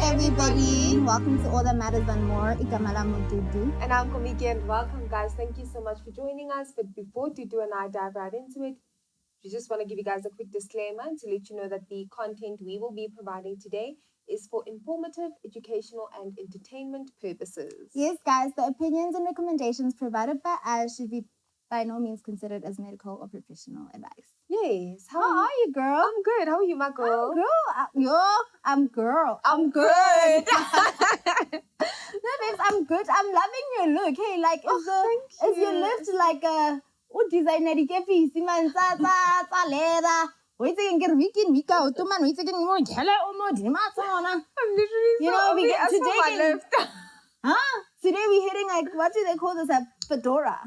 everybody. Welcome to All That Matters and More. Ikamala Mududu. And I'm Komiki, and welcome, guys. Thank you so much for joining us. But before Dudu and I dive right into it, we just want to give you guys a quick disclaimer to let you know that the content we will be providing today is for informative, educational, and entertainment purposes. Yes, guys, the opinions and recommendations provided by us should be by no means considered as medical or professional advice. Yes. How are you, girl? I'm good. How are you, my girl? I'm girl. I'm good. No, babes, I'm good. I'm loving your look. Hey, like, is your lift like a designer kepi siman sa leda. Wait again, get week out. To man, wait again, more jelly or more dimata. I'm literally we get today. My lift. Today we're hitting like, what do they call this? A fedora.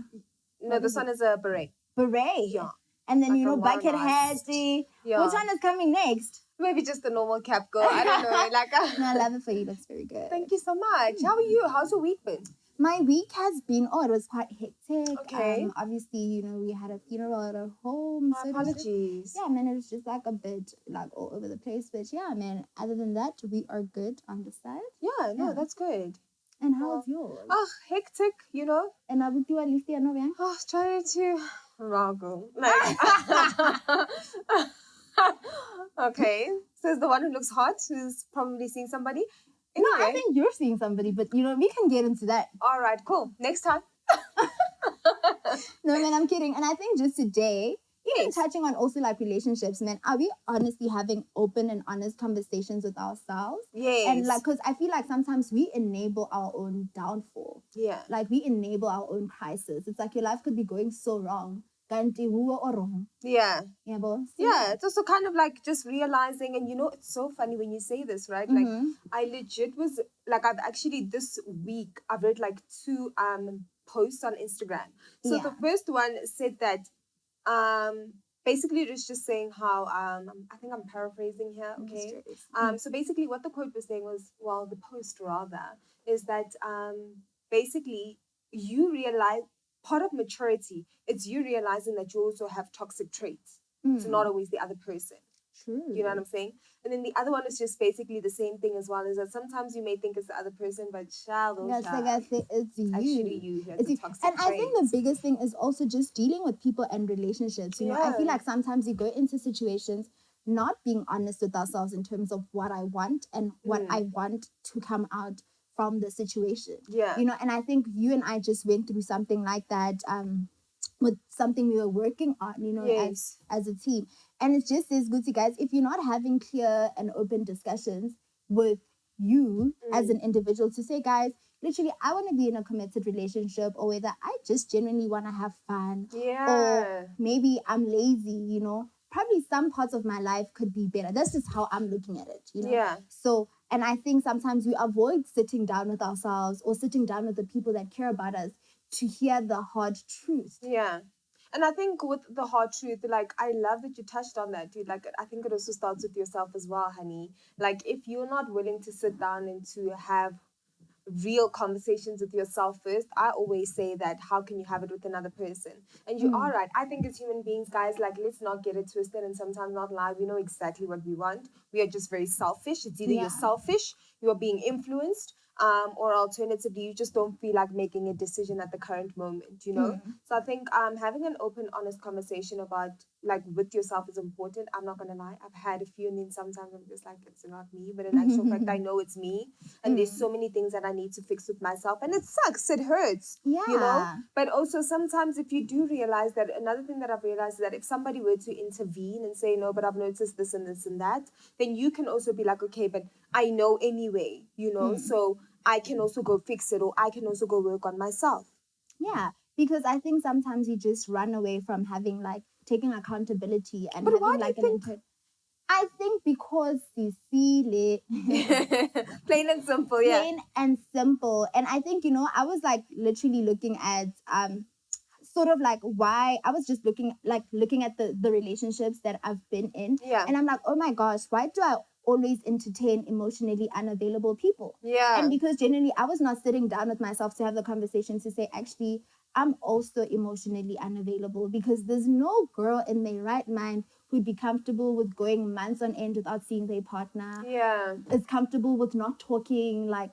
No, this one is a beret. Beret? Yeah. And then, like bucket hats. Yeah. Which one is coming next? Maybe just the normal cap, girl. I don't know. No, I love it for you. Looks very good. Thank you so much. How are you? How's your week been? My week has been, it was quite hectic. Okay. Obviously, we had a funeral at our home. My apologies. Yeah, man, it was just like a bit like all over the place. But yeah, man, other than that, we are good on the side. Yeah, no, that's good. And how's yours? Hectic, And I would do at least the trying to rago. Okay. So is the one who looks hot who's probably seeing somebody? Anyway. No, I think you're seeing somebody, but we can get into that. All right, cool. Next time. No, man, I'm kidding. And I think just today, even touching on also like relationships, man, are we honestly having open and honest conversations with ourselves? Yes. And like, because I feel like sometimes we enable our own downfall. Yeah. Like we enable our own crisis. It's like your life could be going so wrong. Yeah. Yeah, boss. Yeah, it's also kind of like just realizing, and it's so funny when you say this, right? Like, I legit was like, I've actually this week I've read like 2 posts on Instagram. So the first one said that basically it was just saying how I think I'm paraphrasing here, okay? So basically what the quote was saying was, well, the post rather, is that basically you realize part of maturity, it's you realizing that you also have toxic traits. It's not always the other person. True. You know what I'm saying? And then the other one is just basically the same thing as well, is that sometimes you may think it's the other person, but it's you. Actually you. It's toxic and traits. I think the biggest thing is also just dealing with people and relationships. I feel like sometimes you go into situations not being honest with ourselves in terms of what I want and what I want to come out from the situation. Yeah. And I think you and I just went through something like that with something we were working on, as a team. And it's just as good to guys, if you're not having clear and open discussions with you as an individual to say, guys, literally, I want to be in a committed relationship, or whether I just genuinely want to have fun. Yeah. Or maybe I'm lazy, Probably some parts of my life could be better. That's just how I'm looking at it, Yeah. So, and I think sometimes we avoid sitting down with ourselves or sitting down with the people that care about us to hear the hard truth. Yeah. And I think with the hard truth, like, I love that you touched on that, dude. Like, I think it also starts with yourself as well, honey. Like, if you're not willing to sit down and to have real conversations with yourself first, I always say that how can you have it with another person? And you are right. I think as human beings, guys, like, let's not get it twisted and sometimes not lie. We know exactly what we want. We are just very selfish. It's either you're selfish, you are being influenced, or alternatively, you just don't feel like making a decision at the current moment, So I think having an open, honest conversation about, like, with yourself is important. I'm not going to lie. I've had a few, and then sometimes I'm just like, it's not me. But in actual fact, I know it's me. And there's so many things that I need to fix with myself. And it sucks. It hurts, But also sometimes if you do realize that, another thing that I've realized is that if somebody were to intervene and say, no, but I've noticed this and this and that, then you can also be like, okay, but I know anyway, So I can also go fix it, or I can also go work on myself. Yeah, because I think sometimes you just run away from having, like, taking accountability and but having, like, I think because you see plain and simple, yeah. Plain and simple. And I think, I was like literally looking at sort of like why I was just looking at the relationships that I've been in. Yeah. And I'm like, oh my gosh, why do I always entertain emotionally unavailable people? Yeah. And because generally I was not sitting down with myself to have the conversation to say, actually, I'm also emotionally unavailable, because there's no girl in their right mind who'd be comfortable with going months on end without seeing their partner. Yeah. Is comfortable with not talking like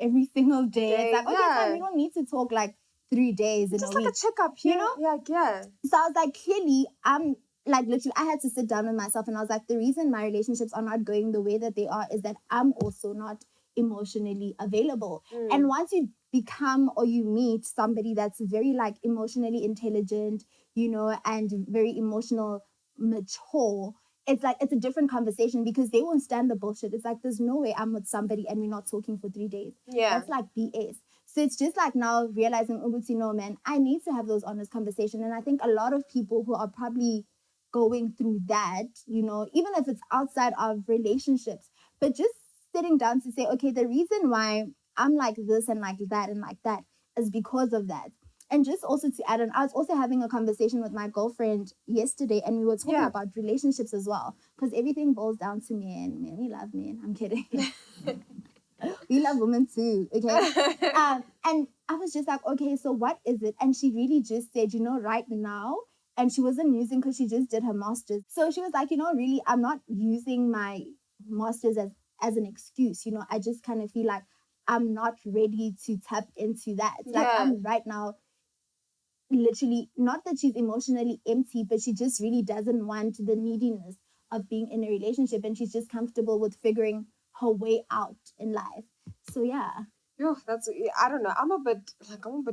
every single day. It's like, okay, fine, we don't need to talk like 3 days in just a like week. a checkup here. You know? Yeah. So I was like, clearly, I'm like, literally, I had to sit down with myself and I was like, the reason my relationships are not going the way that they are is that I'm also not emotionally available. And once you become or you meet somebody that's very like emotionally intelligent, you know, and very emotional, mature, it's like it's a different conversation because they won't stand the bullshit. It's like there's no way I'm with somebody and we're not talking for 3 days. Yeah. That's like BS. So it's just like now realizing, Ubuti, no, man, I need to have those honest conversations. And I think a lot of people who are probably going through that, you know, even if it's outside of relationships, but just sitting down to say, okay, the reason why I'm like this and like that is because of that. And just also to add on, I was also having a conversation with my girlfriend yesterday, and we were talking about relationships as well, because everything boils down to men. Men, we love men. I'm kidding. We love women too, okay? And I was just like, okay, so what is it? And she really just said, you know, right now, and she wasn't using because she just did her master's. So she was like, you know, really, I'm not using my master's as an excuse. You know, I just kind of feel like I'm not ready to tap into that. Like I'm right now, literally, not that she's emotionally empty, but she just really doesn't want the neediness of being in a relationship, and she's just comfortable with figuring her way out in life. So yeah. Yo, I don't know. I'm a bit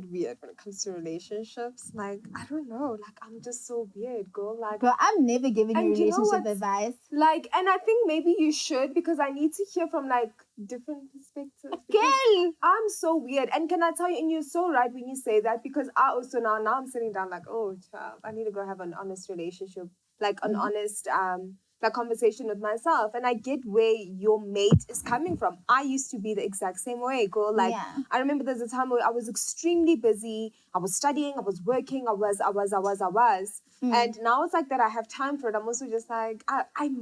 weird when it comes to relationships. Like, I don't know. Like, I'm just so weird, girl. Like, Girl, I'm never giving you relationship advice. Like, and I think maybe you should, because I need to hear from like different perspectives. Girl, I'm so weird. And can I tell you, and you're so right when you say that, because I also now I'm sitting down like, oh child, I need to go have an honest relationship, like an honest like conversation with myself. And I get where your mate is coming from. I used to be the exact same way, girl. Like I remember there's a time where I was extremely busy. I was studying, I was working, I was. And now it's like that I have time for it. I'm also just like I'm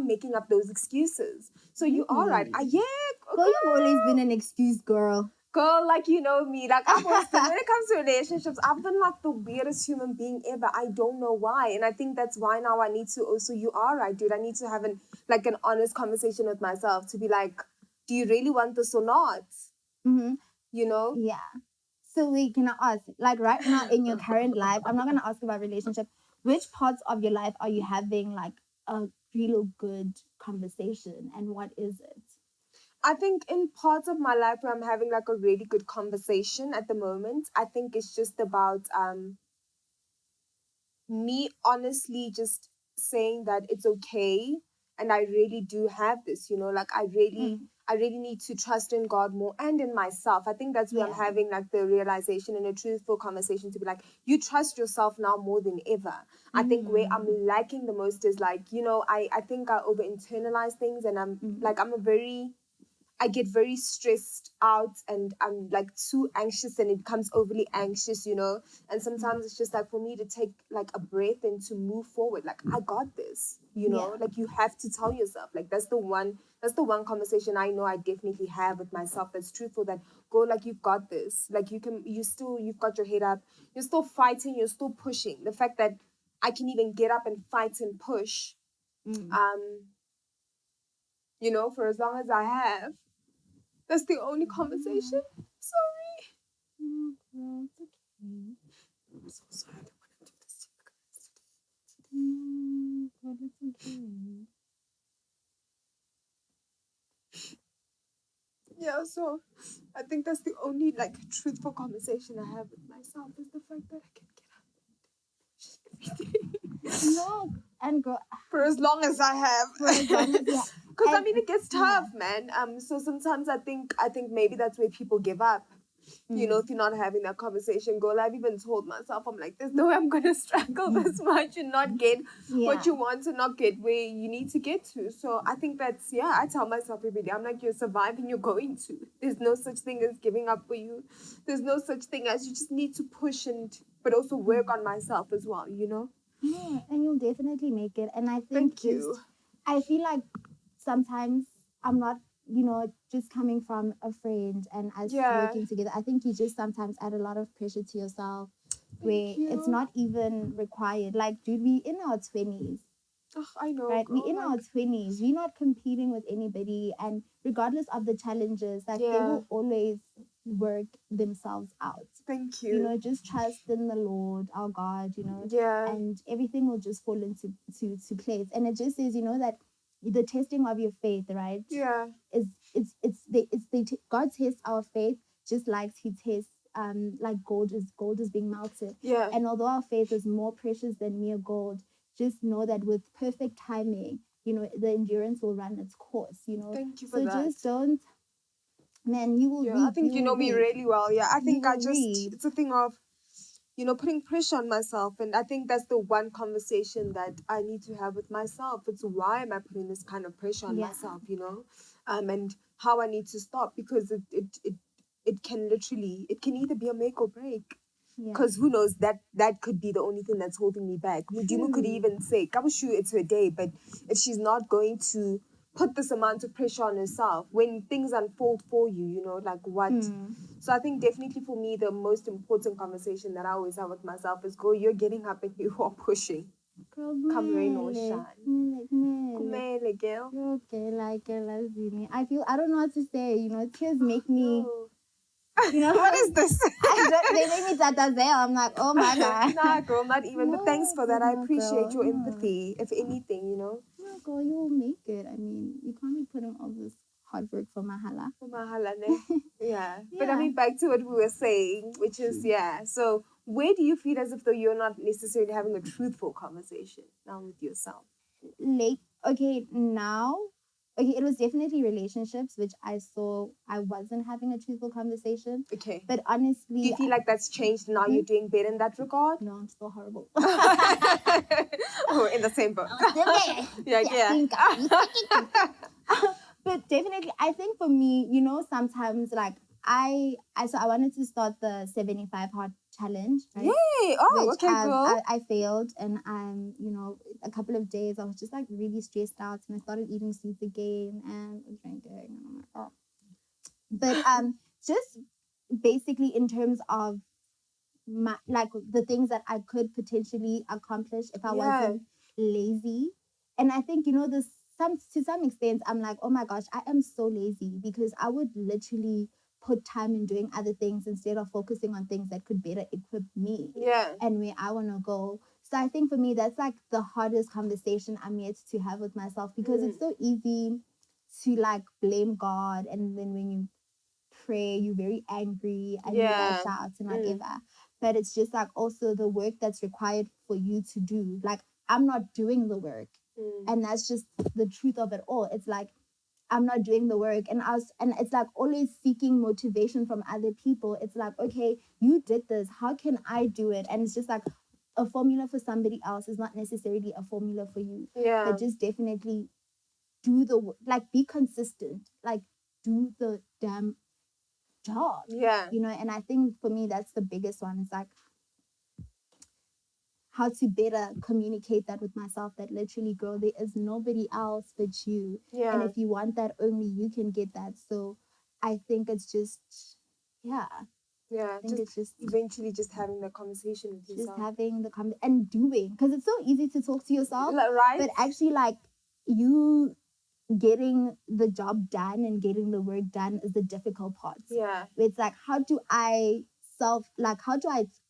making up those excuses. So you are right. Girl, you've always been an excuse girl. Girl, like, you know me, like I've always been, when it comes to relationships, I've been like the weirdest human being ever. I don't know why. And I think that's why now I need to also, you are right, dude. I need to have an honest conversation with myself to be like, do you really want this or not? Mm-hmm. You know? Yeah. So wait, can I ask, like right now in your current life, I'm not going to ask about relationship, which parts of your life are you having like a real good conversation, and what is it? I think in parts of my life where I'm having like a really good conversation at the moment, I think it's just about me honestly just saying that it's okay, and I really do have this, you know, like I really need to trust in God more and in myself. I think that's where I'm having like the realization and a truthful conversation to be like, you trust yourself now more than ever. I think where I'm lacking the most is like, you know, I think I over internalize things, and I get very stressed out, and I'm like too anxious, and it becomes overly anxious, you know. And sometimes it's just like for me to take like a breath and to move forward. Like I got this, you know. Like you have to tell yourself. Like that's the one conversation I know I definitely have with myself that's truthful. That go, like you've got this. Like you've got your head up. You're still fighting. You're still pushing. The fact that I can even get up and fight and push, you know, for as long as I have. That's the only conversation. Sorry. No, it's okay. I'm so sorry. I don't want to do this. But it's okay. Yeah, so I think that's the only like truthful conversation I have with myself, is the fact that I can get up everything. No, and girl, For as long as I have. for as long as you have. Because I mean it gets tough, man. So sometimes I think maybe that's where people give up. You know, if you're not having that conversation, girl, I've even told myself, I'm like, there's no way I'm gonna struggle this much and not get what you want, and not get where you need to get to. So I think that's I tell myself every day, I'm like, you're surviving, you're going to. There's no such thing as giving up for you. There's no such thing as, you just need to push but also work on myself as well, you know? Yeah, and you'll definitely make it. And I think Thank you. I feel like sometimes I'm not, you know, just coming from a friend and us working together. I think you just sometimes add a lot of pressure to yourself. where it's not even required. Like, dude, we in our 20s. Oh, I know. Right, we in our 20s. We're not competing with anybody, and regardless of the challenges, like they will always work themselves out. Thank you. You know, just trust in the Lord, our God. You know, and everything will just fall into to place. And it just says, you know, that the testing of your faith, right? Yeah. God tests our faith just like He tests like gold is being melted. Yeah. And although our faith is more precious than mere gold, just know that with perfect timing, you know, the endurance will run its course, you know. Thank you for so that. Just don't, man, you will reap. I think you know me really well. Yeah, I think reap. it's a thing of, you know, putting pressure on myself. And I think that's the one conversation that I need to have with myself. It's why am I putting this kind of pressure on myself, you know? And how I need to stop, because it can literally, it can either be a make or break. Because who knows, that could be the only thing that's holding me back. Mudimu could even say, Kabushu, it's her day, but if she's not going to put this amount of pressure on herself, when things unfold for you, you know, like what? So I think definitely for me, the most important conversation that I always have with myself is, girl, you're getting up and you are pushing. Girl, come rain or shine. Kumele, girl. Okay, like, I feel, I don't know what to say, you know, tears make me... No. You know, what is this? They made me tatazelle. I'm like, oh my God. Nah, girl, not even. No, but thanks for that. I appreciate girl, your empathy, if anything, you know. No, girl, you will make it. I mean, you can't be putting all this hard work for mahala. For mahala, ne? Yeah. But I mean, back to what we were saying, which is, so where do you feel as if though you're not necessarily having a truthful conversation now with yourself? It was definitely relationships, which I saw I wasn't having a truthful conversation. Okay. But honestly... Do you feel like that's changed now? You're doing better in that regard? No, I'm still horrible. Oh, in the same boat. Yeah. But definitely, I think for me, you know, sometimes like I wanted to start the 75 hard challenge, right? Yay! Oh, which okay, cool. I failed, and you know, a couple of days I was just like really stressed out, and I started eating sweets again and drinking, and I'm like, oh. But just basically in terms of like the things that I could potentially accomplish if I wasn't lazy. And I think, you know, to some extent I'm like, oh my gosh, I am so lazy, because I would literally put time in doing other things instead of focusing on things that could better equip me and where I want to go. So I think for me, that's like the hardest conversation I'm yet to have with myself, because it's so easy to like blame God, and then when you pray, you're very angry and you lash out and whatever. But it's just like also the work that's required for you to do. Like, I'm not doing the work. And that's just the truth of it all. It's like, I'm not doing the work. And it's like always seeking motivation from other people. It's like, okay, you did this. How can I do it? And it's just like a formula for somebody else is not necessarily a formula for you. But just definitely do the work. Like, be consistent. Like, do the damn job. You know, and I think for me, that's the biggest one. It's like how to better communicate that with myself, that literally, girl, there is nobody else but you. And if you want that, only you can get that. So I think it's just, I think it's just eventually just having that conversation with yourself. Just having the and doing. Because it's so easy to talk to yourself. Right? But actually, like, you getting the job done and getting the work done is the difficult part. It's like, how do I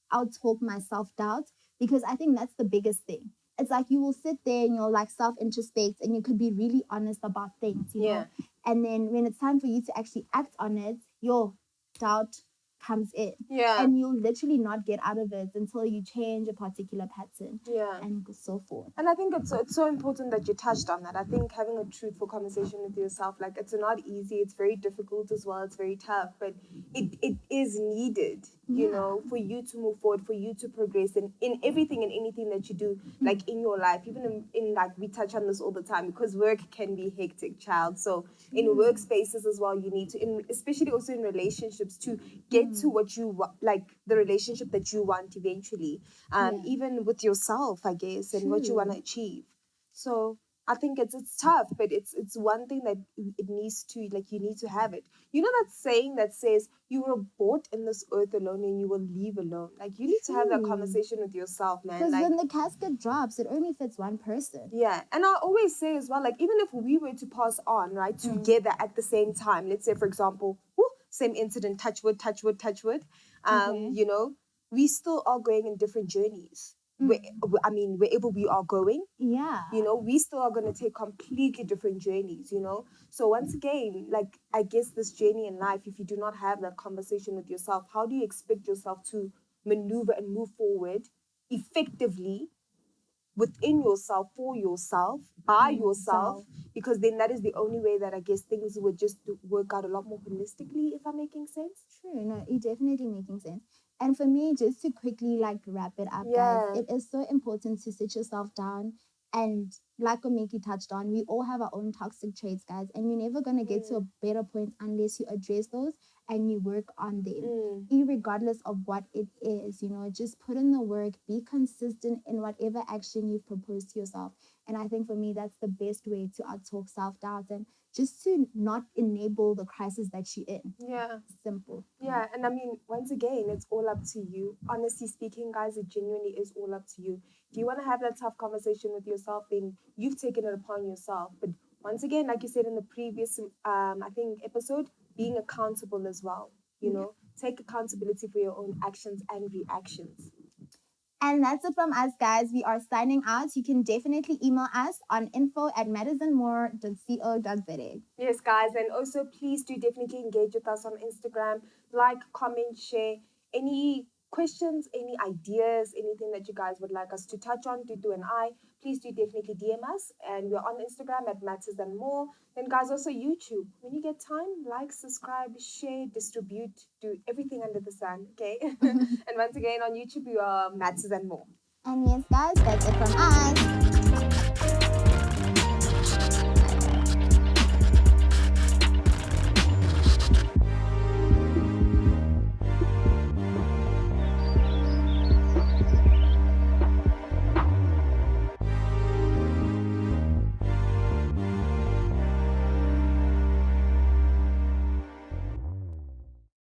out-talk my self-doubt? Because I think that's the biggest thing. It's like you will sit there and you'll like self-introspect, and you could be really honest about things, you know? And then when it's time for you to actually act on it, your doubt comes in. And you'll literally not get out of it until you change a particular pattern. And so forth. And I think it's so important that you touched on that. I think having a truthful conversation with yourself, like, it's not easy, it's very difficult as well, it's very tough, but it is needed, you know, for you to move forward, for you to progress in everything and anything that you do, like in your life, even in like, we touch on this all the time, because work can be hectic, child. So in workspaces as well, you need to, especially also in relationships, to get to what you want, like the relationship that you want eventually, even with yourself, I guess, and what you want to achieve. So I think it's tough, but it's one thing that it needs to, like, you need to have it. You know that saying that says you were brought in this earth alone and you will leave alone. Like, you need to have that True. conversation with yourself, man. Because Like, when the casket drops, it only fits one person. yeah, and I always say as well, like, even if we were to pass on, right, together at the same time, let's say, for example, same incident, touch wood, touch wood, touch wood, Okay. you know, we still are going in different journeys. I mean, wherever we are going, Yeah. you know, we still are going to take completely different journeys, you know. So once again, like, I guess this journey in life, if you do not have that conversation with yourself, how do you expect yourself to maneuver and move forward effectively within yourself, for yourself, by yourself? Because then that is the only way that I guess things would just work out a lot more holistically, if I'm making sense. True. No, it definitely making sense. And for me, just to quickly like wrap it up, Yeah. guys, it is so important to sit yourself down. And like Omeki touched on, we all have our own toxic traits, guys, and you're never gonna get to a better point unless you address those and you work on them, irregardless of what it is. You know, just put in the work, be consistent in whatever action you've proposed to yourself. And I think for me, that's the best way to outtalk self doubt and just to not enable the crisis that you're in. Yeah. Simple. Yeah, and I mean, once again, it's all up to you. Honestly speaking, guys, it genuinely is all up to you. If you want to have that tough conversation with yourself, then you've taken it upon yourself. But once again, like you said in the previous, I think, episode, being accountable as well. You know, take accountability for your own actions and reactions. And that's it from us, guys. We are signing out. You can definitely email us on info@medicinemore.co.za. Yes, guys, and also please do definitely engage with us on Instagram. Like, comment, share any questions, any ideas, anything that you guys would like us to touch on, to do an eye. Please do definitely DM us, and we're on Instagram at Matters and More. Then, guys, also YouTube. When you get time, like, subscribe, share, distribute, do everything under the sun. Okay. And once again, on YouTube, we are Matters and More. And yes, guys, that's it from us.